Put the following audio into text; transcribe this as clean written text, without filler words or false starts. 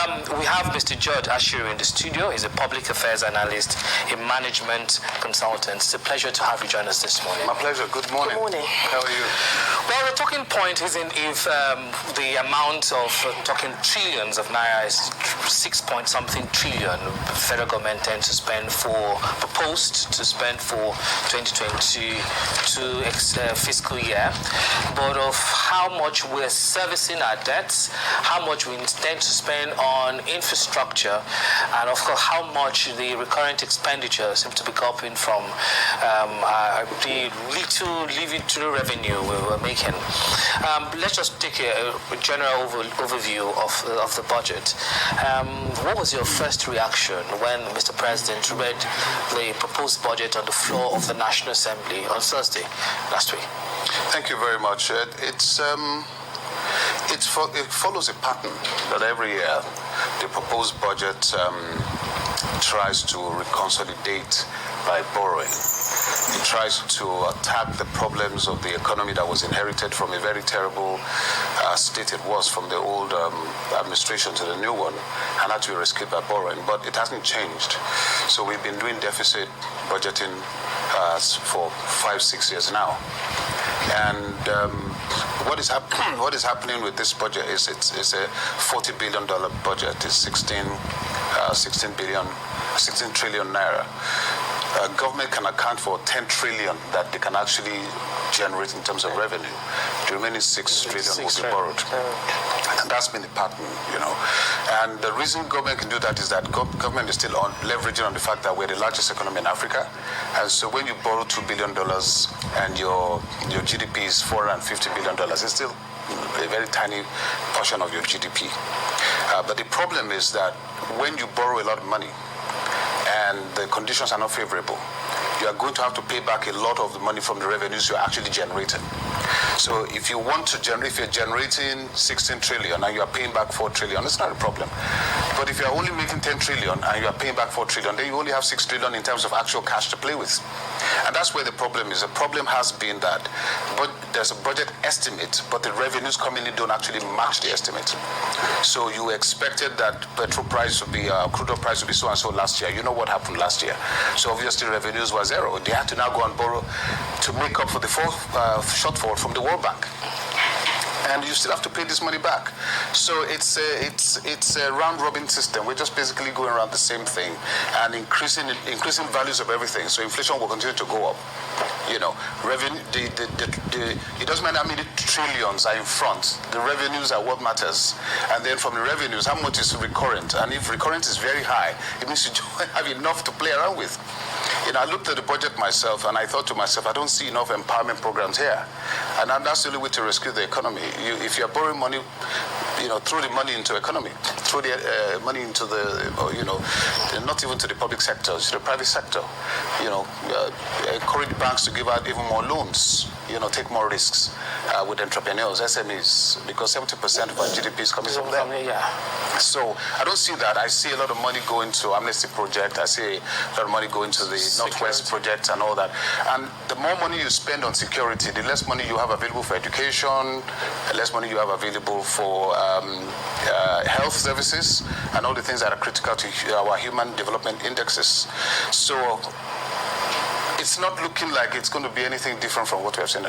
We have Mr. George Ashiru in the studio. He's a public affairs analyst, a management consultant. It's a pleasure to have you join us this morning. My pleasure. Good morning. Good morning. How are you? Well, the talking point isn't if the amount of talking trillions of naira is 6-point-something trillion the federal government intends to spend proposed to spend for 2022 fiscal year, but of how much we're servicing our debts, how much we intend to spend on infrastructure, and of course how much the recurrent expenditure seems to be copying from the little leaving to the revenue we were making. Let's just take a general overview of the budget. What was your first reaction when Mr. President read the proposed budget on the floor of the National Assembly on Thursday last week? Thank you very much. It follows a pattern that every year the proposed budget tries to reconsolidate by borrowing. It tries to attack the problems of the economy that was inherited from a very terrible state it was from the old administration to the new one, and had to be rescued by borrowing. But it hasn't changed. So we've been doing deficit budgeting for 5-6 years now. And what is happening with this budget is it's a $40 billion budget. It's 16 trillion naira. Government can account for 10 trillion that they can actually generate in terms of revenue. The remaining 6 trillion will be borrowed. And that's been the pattern, you know. And the reason government can do that is that government is still leveraging on the fact that we're the largest economy in Africa. And so when you borrow $2 billion and your GDP is $450 billion, it's still a very tiny portion of your GDP. But the problem is that when you borrow a lot of money, and the conditions are not favorable, you are going to have to pay back a lot of the money from the revenues you're actually generating. So if you want to generate, if you're generating 16 trillion and you are paying back 4 trillion, it's not a problem. But if you're only making 10 trillion and you are paying back 4 trillion, then you only have 6 trillion in terms of actual cash to play with. And that's where the problem is. The problem has been that there's a budget estimate, but the revenues coming in don't actually match the estimate. So you expected that petrol price would be, crude oil price would be so and so last year. You know what happened last year. So obviously revenues were zero. They had to now go and borrow to make up for the shortfall from the World Bank. And you still have to pay this money back. So it's a round-robin system. We're just basically going around the same thing and increasing values of everything. So inflation will continue to go up. You know, revenue. It doesn't matter how many trillions are in front. The revenues are what matters. And then from the revenues, how much is recurrent? And if recurrent is very high, it means you don't have enough to play around with. You know, I looked at the budget myself and I thought to myself, I don't see enough empowerment programs here. And that's the only way to rescue the economy. If you're borrowing money, you know, throw the money into economy, throw the money into not even to the public sector, to the private sector. You know, encourage banks to give out even more loans, you know, take more risks with entrepreneurs, SMEs, because 70% of our GDP is coming from them. Yeah. So I don't see that. I see a lot of money going to Amnesty Project. I see a lot of money going to the Northwest Project and all that. And the more money you spend on security, the less money you have available for education, the less money you have available for health services, and all the things that are critical to our human development indexes. So it's not looking like it's going to be anything different from what we have seen.